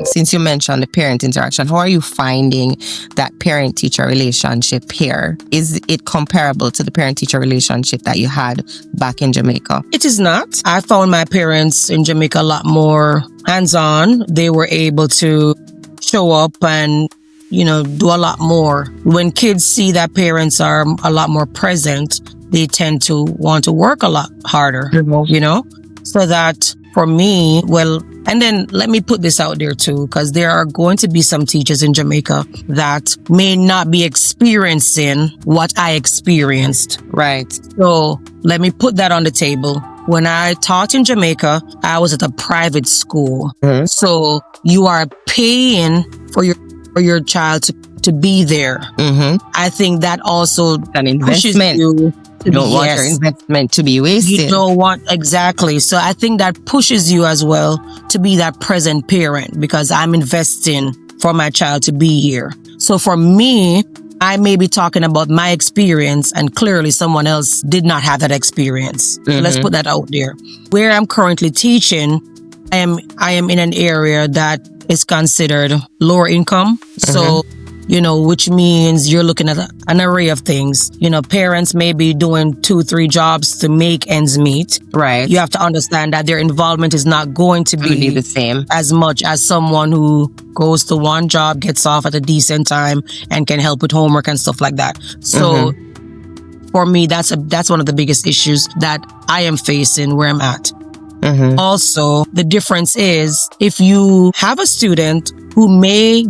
since you mentioned the parent interaction, how are you finding that parent-teacher relationship here? Is it comparable to the parent-teacher relationship that you had back in Jamaica? It is not. I found my parents in Jamaica a lot more hands-on. They were able to show up and, do a lot more. When kids see that parents are a lot more present, they tend to want to work a lot harder, So that for me, and then let me put this out there too, because there are going to be some teachers in Jamaica that may not be experiencing what I experienced. Right. So let me put that on the table. When I taught in Jamaica, I was at a private school. Mm-hmm. So you are paying for your child to be there. Mm-hmm. I think that also an investment. You don't want your investment to be wasted. You don't want, exactly. So I think that pushes you as well to be that present parent, because I'm investing for my child to be here. So for me, I may be talking about my experience, and clearly someone else did not have that experience. Mm-hmm. So let's put that out there. Where I'm currently teaching, I am in an area that is considered lower income. Mm-hmm. So, which means you're looking at an array of things. Parents may be doing 2-3 jobs to make ends meet. Right. You have to understand that their involvement is not going to be the same as much as someone who goes to one job, gets off at a decent time, and can help with homework and stuff like that. So for me, that's one of the biggest issues that I am facing where I'm at. Mm-hmm. Also, the difference is if you have a student who may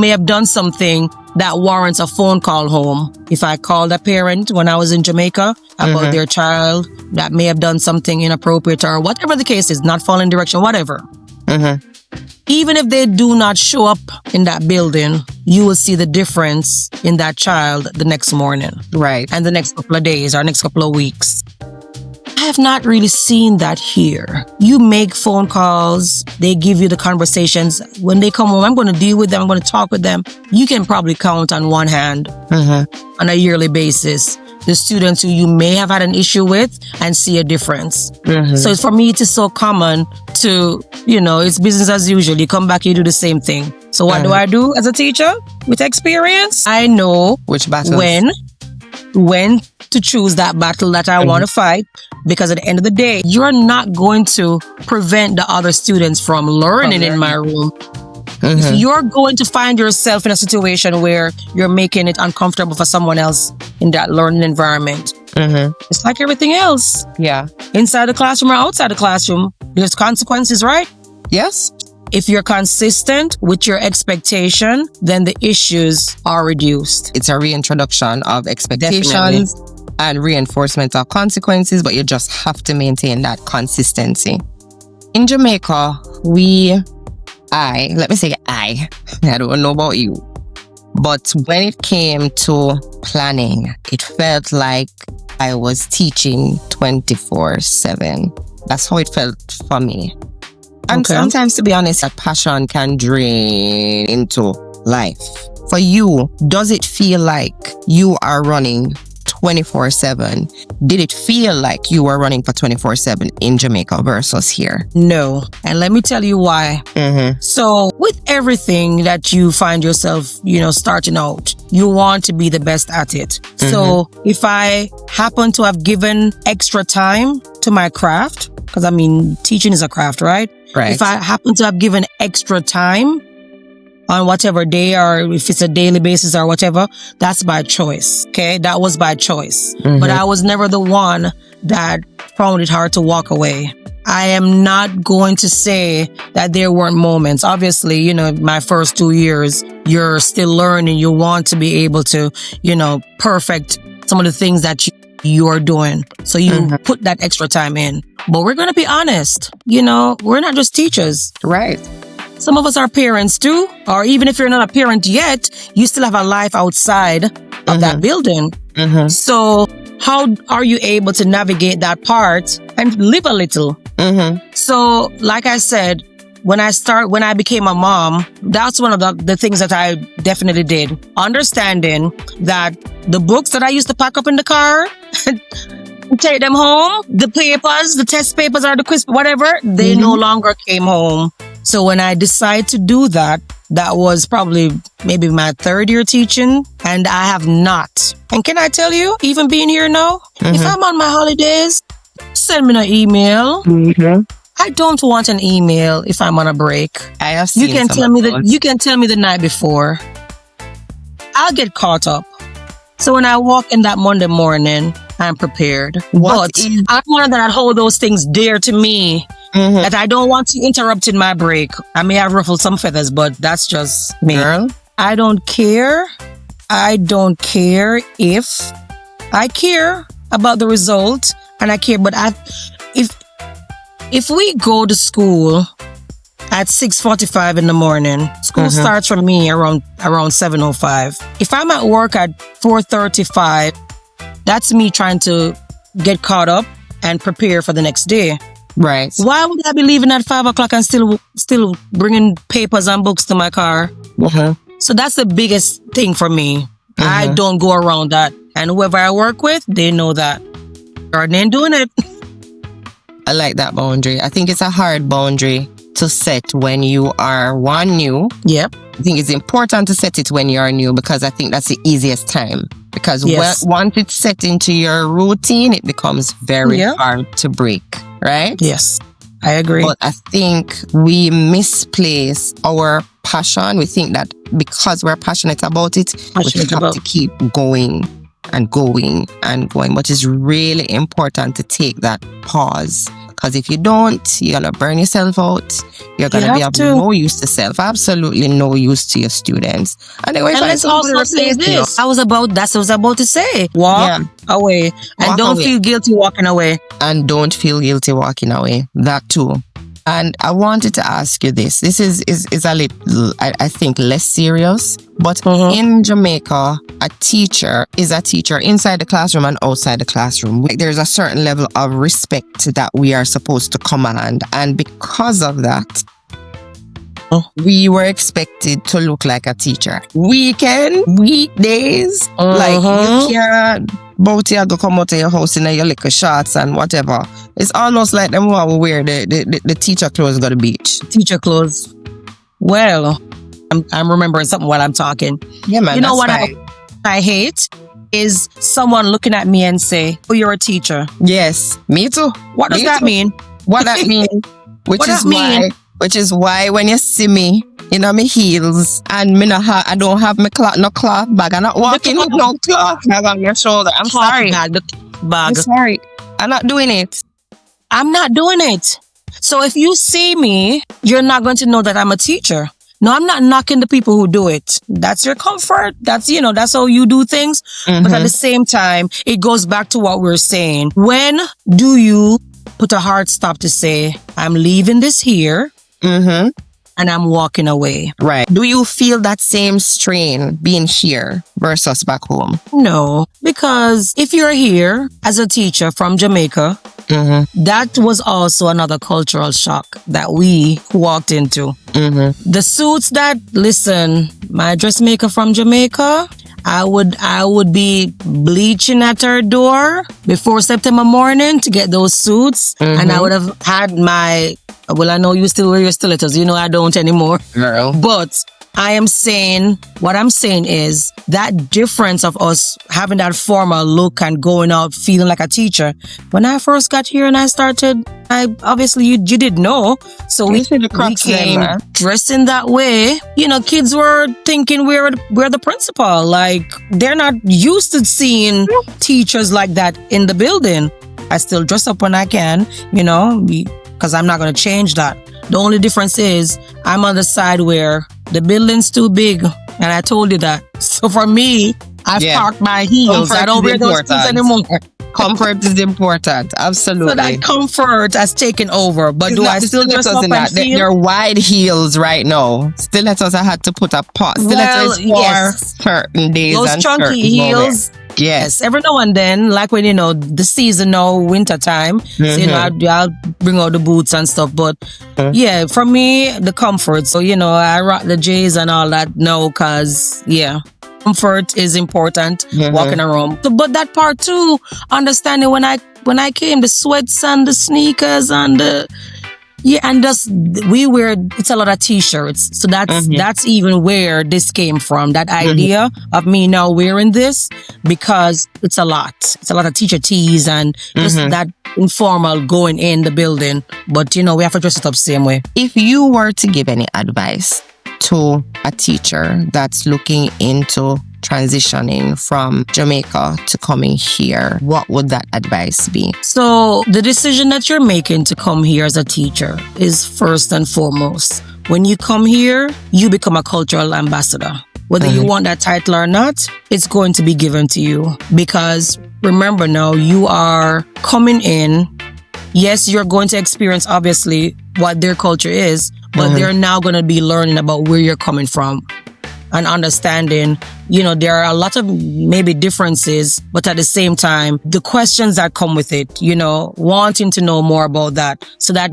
have done something that warrants a phone call home. If I called a parent when I was in Jamaica about their child that may have done something inappropriate, or whatever the case is, not following direction, whatever. Mm-hmm. Even if they do not show up in that building, you will see the difference in that child the next morning. Right. And the next couple of days or next couple of weeks. I have not really seen that here. You make phone calls, they give you the conversations. When they come home, I'm going to deal with them, I'm going to talk with them. You can probably count on one hand on a yearly basis the students who you may have had an issue with and see a difference. Mm-hmm. So for me, it is so common to, it's business as usual. You come back, you do the same thing. So what do I do as a teacher with experience? I know which battles, when to choose that battle that I want to fight, because at the end of the day, you're not going to prevent the other students from learning in my room. Mm-hmm. If you're going to find yourself in a situation where you're making it uncomfortable for someone else in that learning environment, it's like everything else. Yeah. Inside the classroom or outside the classroom, there's consequences, right? Yes. If you're consistent with your expectation, then the issues are reduced. It's a reintroduction of expectations and reinforcement of consequences, but you just have to maintain that consistency. In Jamaica, I don't know about you, but when it came to planning, it felt like I was teaching 24/7. That's how it felt for me. And sometimes, to be honest, that passion can drain into life. For you, does it feel like you are running 24/7? Did it feel like you were running for 24/7 in Jamaica versus here? No. And let me tell you why. Mm-hmm. So with everything that you find yourself, starting out, you want to be the best at it. Mm-hmm. So if I happen to have given extra time to my craft, because teaching is a craft, right? Right. If I happen to have given extra time on whatever day, or if it's a daily basis or whatever, that's by choice. Okay. That was by choice. Mm-hmm. But I was never the one that found it hard to walk away. I am not going to say that there weren't moments. Obviously, my first 2 years, you're still learning. You want to be able to, perfect some of the things that you're doing. So you put that extra time in. But we're going to be honest. We're not just teachers. Right. Some of us are parents too, or even if you're not a parent yet, you still have a life outside of that building. Mm-hmm. So how are you able to navigate that part and live a little? Mm-hmm. So like I said, when I became a mom, that's one of the things that I definitely did. Understanding that the books that I used to pack up in the car, take them home, the papers, the test papers or the quiz, whatever, they no longer came home. So when I decided to do that, that was probably maybe my third year teaching, and I have not. And can I tell you, even being here now, if I'm on my holidays, send me an email. I don't want an email if I'm on a break. I have seen You can tell me that. You can tell me the night before. I'll get caught up. So when I walk in that Monday morning, I'm prepared. But I'm one that hold those things dear to me. That I don't want to interrupt in my break. I may have ruffled some feathers, but that's just me. Girl, I don't care. I don't care if I care about the result, and I care. But if we go to school at 6:45 in the morning, school starts for me around 7:05. If I'm at work at 4:35, that's me trying to get caught up and prepare for the next day. right. Why would I be leaving at 5 o'clock and still bringing papers and books to my car? So that's the biggest thing for me. I don't go around that. And whoever I work with, they know that. Jordan ain't doing it. I like that boundary. I think it's a hard boundary to set when you are new. Yep. I think it's important to set it when you are new because I think that's the easiest time. Because once it's set into your routine, it becomes very hard to break, right? Yes, I agree. But I think we misplace our passion. We think that because we're passionate about it, we have to keep going and going and going. But it's really important to take that pause. Because if you don't, you're going to burn yourself out. You're going to be of no use to self. Absolutely no use to your students. And let's also say this. That's what I was about to say. Walk away. And don't feel guilty walking away. And don't feel guilty walking away. That too. And I wanted to ask you this. This is a little, I think, less serious. But in Jamaica, a teacher is a teacher inside the classroom and outside the classroom. There's a certain level of respect that we are supposed to command. And because of that, we were expected to look like a teacher. Weekdays, like you can't both you go come out of your house in your little shorts and whatever. It's almost like them who wear the teacher clothes go to the beach. Teacher clothes. Well, I'm remembering something while I'm talking. Yeah, man. You know what I hate is someone looking at me and say, "Oh, you're a teacher." Yes, me too. What does that mean? What that mean? Which is why when you see me, you know, my heels and I don't have my cloth bag. I'm not walking with no cloth bag on your shoulder. I'm sorry. I'm sorry. I'm not doing it. I'm not doing it. So if you see me, you're not going to know that I'm a teacher. No, I'm not knocking the people who do it. That's your comfort. That's how you do things. But at the same time, it goes back to what we're saying. When do you put a hard stop to say, I'm leaving this here and I'm walking away? Right. Do you feel that same strain being here versus back home? No, because if you're here as a teacher from Jamaica, that was also another cultural shock that we walked into. The suits my dressmaker from Jamaica, I would be bleaching at her door before September morning to get those suits. And I would have had I know you still wear your stilettos. You know I don't anymore. Girl. But what I'm saying is that difference of us having that formal look and going out feeling like a teacher. When I first got here and I started, obviously you didn't know. So we came dressing that way. You know, kids were thinking we're the principal. Like, they're not used to seeing teachers like that in the building. I still dress up when I can, because I'm not going to change that. The only difference is I'm on the side where the building's too big, and I told you that. So for me, I've parked my heels. I don't wear those shoes anymore. Comfort is important. Absolutely. So that comfort has taken over. But do I still dress up and feel? They're wide heels right now. Stilettos, I had to put a pause. Stilettos for certain days those and chunky heels. Yes. Every now and then, like when, the season now, winter time, so, I'll bring out the boots and stuff. But yeah, for me, the comfort. So, I rock the J's and all that now because, comfort is important walking around. So, but that part too, understanding when I came, the sweats and the sneakers and Yeah, and we wear, it's a lot of t-shirts. So that's even where this came from. That idea of me now wearing this, because it's a lot. It's a lot of teacher tees and just that informal going in the building. But we have to dress it up same way. If you were to give any advice to a teacher that's looking into transitioning from Jamaica to coming here, what would that advice be? So the decision that you're making to come here as a teacher is first and foremost. When you come here, you become a cultural ambassador. Whether you want that title or not, it's going to be given to you. Because remember now, you are coming in. Yes, you're going to experience obviously what their culture is, but they're now going to be learning about where you're coming from and understanding, there are a lot of maybe differences, but at the same time, the questions that come with it, wanting to know more about that. So that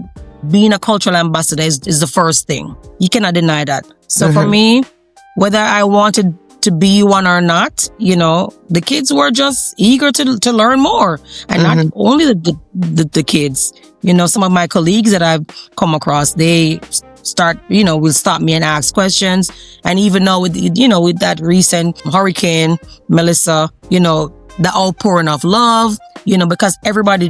being a cultural ambassador is the first thing. You cannot deny that. So for me, whether I wanted to be one or not, the kids were just eager to learn more. And not only the kids, some of my colleagues that I've come across, they will stop me and ask questions. And even now with that recent hurricane, Melissa, the outpouring of love, because everybody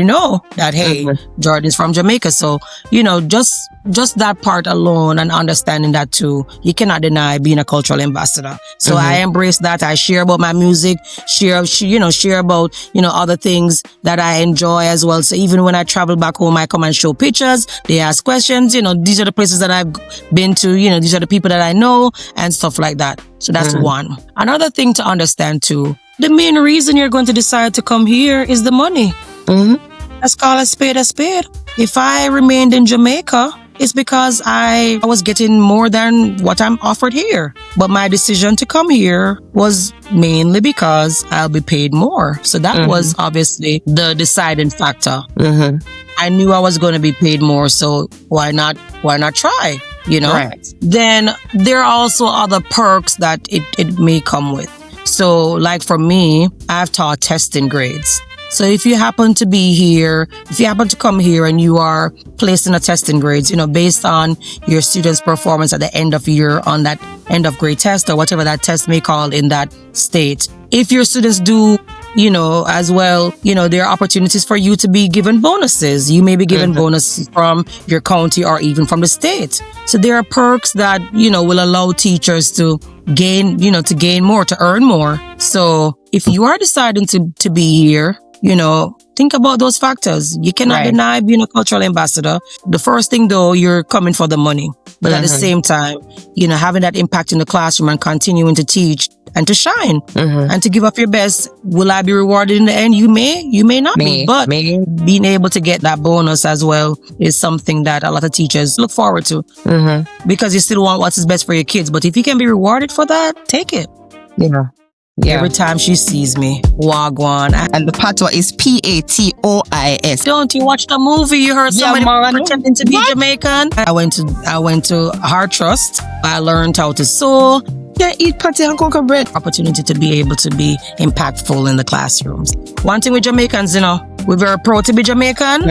know that, hey, Jordan's from Jamaica. So, just that part alone and understanding that too, you cannot deny being a cultural ambassador. So I embrace that. I share about my music, share about, other things that I enjoy as well. So even when I travel back home, I come and show pictures. They ask questions. These are the places that I've been to, these are the people that I know and stuff like that. So that's one. Another thing to understand too, the main reason you're going to decide to come here is the money. Let's call a spade a spade. If I remained in Jamaica, it's because I was getting more than what I'm offered here. But my decision to come here was mainly because I'll be paid more. So that was obviously the deciding factor. I knew I was going to be paid more, so why not try? Right. Then there are also other perks that it may come with. So like for me, I've taught testing grades. So if you happen to be here, if you happen to come here and you are placed in a testing grades, based on your students' performance at the end of year on that end of grade test or whatever that test may call in that state. If your students do, as well, there are opportunities for you to be given bonuses. You may be given bonuses from your county or even from the state. So there are perks that, will allow teachers to gain, to gain more, to earn more. So if you are deciding to be here, think about those factors. You cannot deny being a cultural ambassador. The first thing though, you're coming for the money. But at the same time, having that impact in the classroom and continuing to teach and to shine and to give up your best. Will I be rewarded in the end? You may not be. But being able to get that bonus as well is something that a lot of teachers look forward to. Because you still want what's best for your kids. But if you can be rewarded for that, take it. Yeah. Every time she sees me, Wagwan. And the patois is P-A-T-O-I-S. Don't you watch the movie? You heard somebody pretending to be Jamaican? I went to Heart Trust. I learned how to sew. Yeah, eat patty and cocoa bread. Opportunity to be able to be impactful in the classrooms. One thing with Jamaicans, we're very proud to be Jamaican.